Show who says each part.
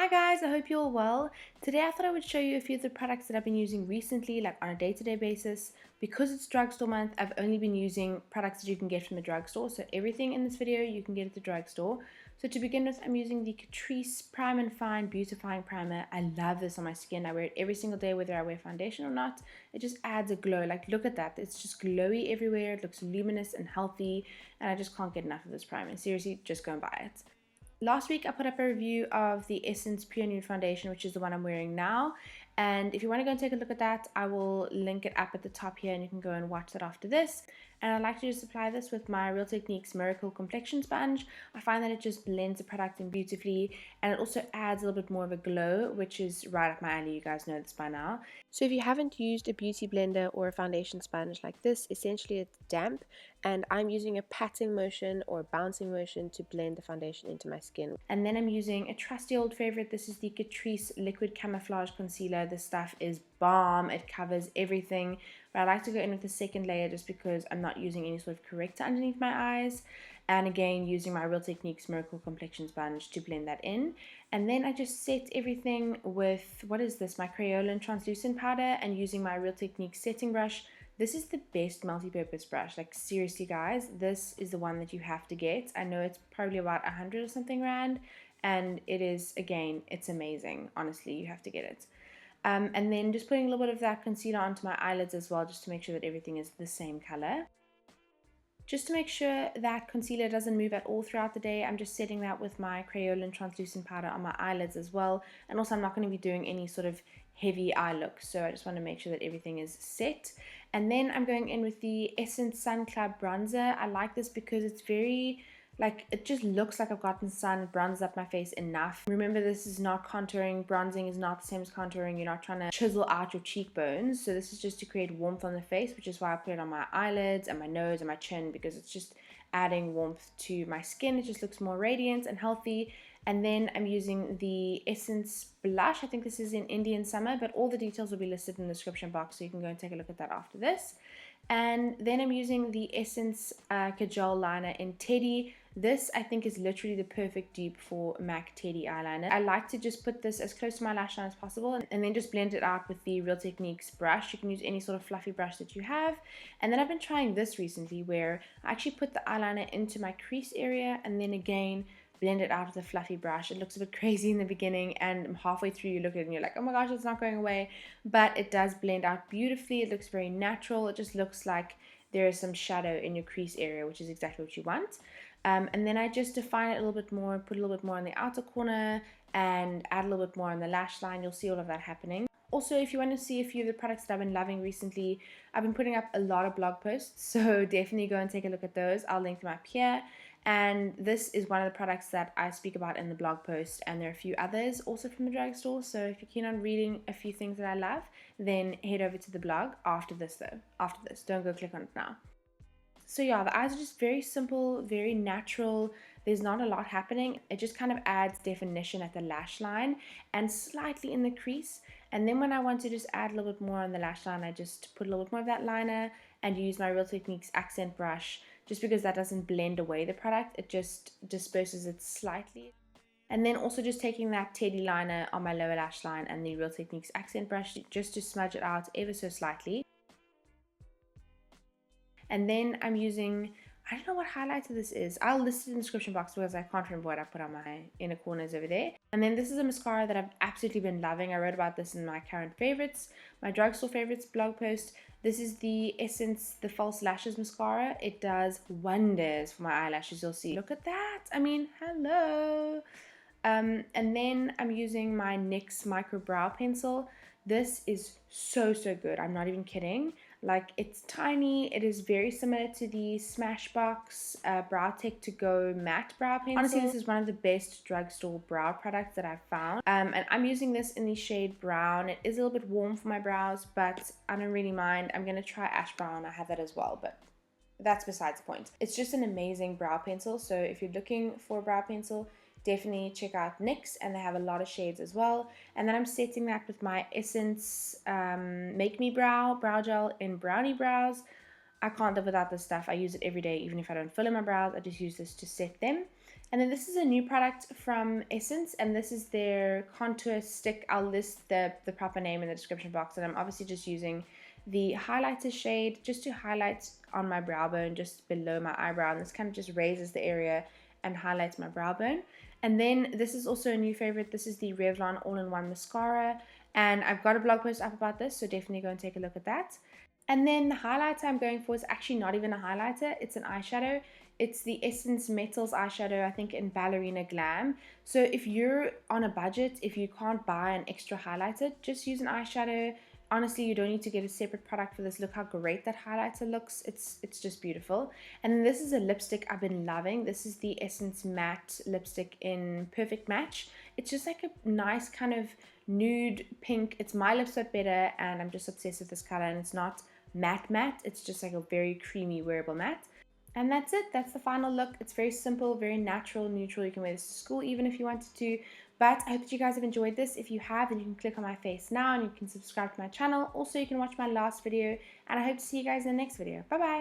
Speaker 1: Hi guys, I hope you're all well. Today I thought I would show you a few of the products that I've been using recently, like on a day-to-day basis. Because it's drugstore month, I've only been using products that you can get from the drugstore. So everything in this video you can get at the drugstore. So to begin with, I'm using the Catrice Prime and Fine Beautifying Primer. I love this on my skin. I wear it every single day whether I wear foundation or not. It just adds a glow. Like, look at that. It's just glowy everywhere. It looks luminous and healthy. And I just can't get enough of this primer. Seriously, just go and buy it. Last week I put up a review of the Essence Pure Nude Foundation, which is the one I'm wearing now. And if you want to go and take a look at that, I will link it up at the top here and you can go and watch that after this. And I like to just apply this with my Real Techniques Miracle Complexion Sponge. I find that it just blends the product in beautifully and it also adds a little bit more of a glow, which is right up my alley. You guys know this by now. So if you haven't used a beauty blender or a foundation sponge like this, essentially it's damp and I'm using a patting motion or a bouncing motion to blend the foundation into my skin. And then I'm using a trusty old favorite. This is the Catrice Liquid Camouflage Concealer. This stuff is bomb. It covers everything, but I like to go in with the second layer just because I'm not using any sort of corrector underneath my eyes. And again, using my Real Techniques Miracle Complexion Sponge to blend that in. And then I just set everything with, what is this, my Crayola Translucent Powder, and using my Real Techniques Setting Brush. This is the best multi-purpose brush. Like, seriously guys, this is the one that you have to get. I know it's probably about 100 or something rand, and it is, again, it's amazing. Honestly, you have to get it. And then just putting a little bit of that concealer onto my eyelids as well, just to make sure that everything is the same color. Just to make sure that concealer doesn't move at all throughout the day, I'm just setting that with my Crayola Translucent Powder on my eyelids as well. And also I'm not going to be doing any sort of heavy eye look, so I just want to make sure that everything is set. And then I'm going in with the Essence Sun Club Bronzer. I like this because it's very, like, it just looks like I've gotten sun, it bronzes up my face enough. Remember, this is not contouring. Bronzing is not the same as contouring. You're not trying to chisel out your cheekbones. So this is just to create warmth on the face, which is why I put it on my eyelids and my nose and my chin, because it's just adding warmth to my skin. It just looks more radiant and healthy. And then I'm using the Essence blush. I think this is in Indian Summer, but all the details will be listed in the description box, so you can go and take a look at that after this. And then I'm using the Essence Kajal liner in Teddy. This, I think, is literally the perfect dupe for MAC Teddy eyeliner. I like to just put this as close to my lash line as possible and then just blend it out with the Real Techniques brush. You can use any sort of fluffy brush that you have. And then I've been trying this recently where I actually put the eyeliner into my crease area and then again blend it out with a fluffy brush. It looks a bit crazy in the beginning, and halfway through you look at it and you're like, oh my gosh, it's not going away. But it does blend out beautifully. It looks very natural. It just looks like there is some shadow in your crease area, which is exactly what you want. And then I just define it a little bit more, put a little bit more on the outer corner and add a little bit more on the lash line. You'll see all of that happening. Also, if you want to see a few of the products that I've been loving recently, I've been putting up a lot of blog posts, so definitely go and take a look at those. I'll link them up here. And this is one of the products that I speak about in the blog post, and there are a few others also from the drugstore. So if you're keen on reading a few things that I love, then head over to the blog after this though. After this, don't go click on it now. So yeah, the eyes are just very simple, very natural. There's not a lot happening. It just kind of adds definition at the lash line and slightly in the crease. And then when I want to just add a little bit more on the lash line, I just put a little bit more of that liner and use my Real Techniques accent brush, just because that doesn't blend away the product. It just disperses it slightly. And then also just taking that Teddy liner on my lower lash line and the Real Techniques accent brush just to smudge it out ever so slightly. And then I'm using, I don't know what highlighter this is. I'll list it in the description box because I can't remember what I put on my inner corners over there. And then this is a mascara that I've absolutely been loving. I wrote about this in my current favorites, my drugstore favorites blog post. This is the Essence The False Lashes Mascara. It does wonders for my eyelashes, you'll see. Look at that. I mean, hello. And then I'm using my NYX Micro Brow Pencil. This is so good. I'm not even kidding. Like, it's tiny. It is very similar to the Smashbox Brow Tech To Go Matte Brow Pencil. Honestly, this is one of the best drugstore brow products that I've found. And I'm using this in the shade brown. It is a little bit warm for my brows, but I don't really mind. I'm going to try ash brown. I have that as well, but that's besides the point. It's just an amazing brow pencil. So if you're looking for a brow pencil, definitely check out NYX, and they have a lot of shades as well. And then I'm setting that with my Essence Make Me Brow Gel in Brownie Brows. I can't live without this stuff. I use it every day, even if I don't fill in my brows. I just use this to set them. And then this is a new product from Essence, and this is their contour stick. I'll list the proper name in the description box, and I'm obviously just using the highlighter shade just to highlight on my brow bone, just below my eyebrow, and this kind of just raises the area and highlights my brow bone. And then this is also a new favorite. This is the Revlon All-in-One Mascara, and I've got a blog post up about this, so definitely go and take a look at that. And then the highlighter I'm going for is actually not even a highlighter, it's an eyeshadow. It's the Essence Metals eyeshadow, I think in Ballerina Glam. So if you're on a budget, if you can't buy an extra highlighter, just use an eyeshadow. Honestly, you don't need to get a separate product for this. Look how great that highlighter looks. It's just beautiful. And then this is a lipstick I've been loving. This is the Essence Matte lipstick in Perfect Match. It's just like a nice kind of nude pink. It's my lips but better, and I'm just obsessed with this color. And it's not matte, it's just like a very creamy wearable matte. And that's it. That's the final look. It's very simple, very natural, neutral. You can wear this to school even if you wanted to. But I hope that you guys have enjoyed this. If you have, then you can click on my face now and you can subscribe to my channel. Also, you can watch my last video. And I hope to see you guys in the next video. Bye-bye.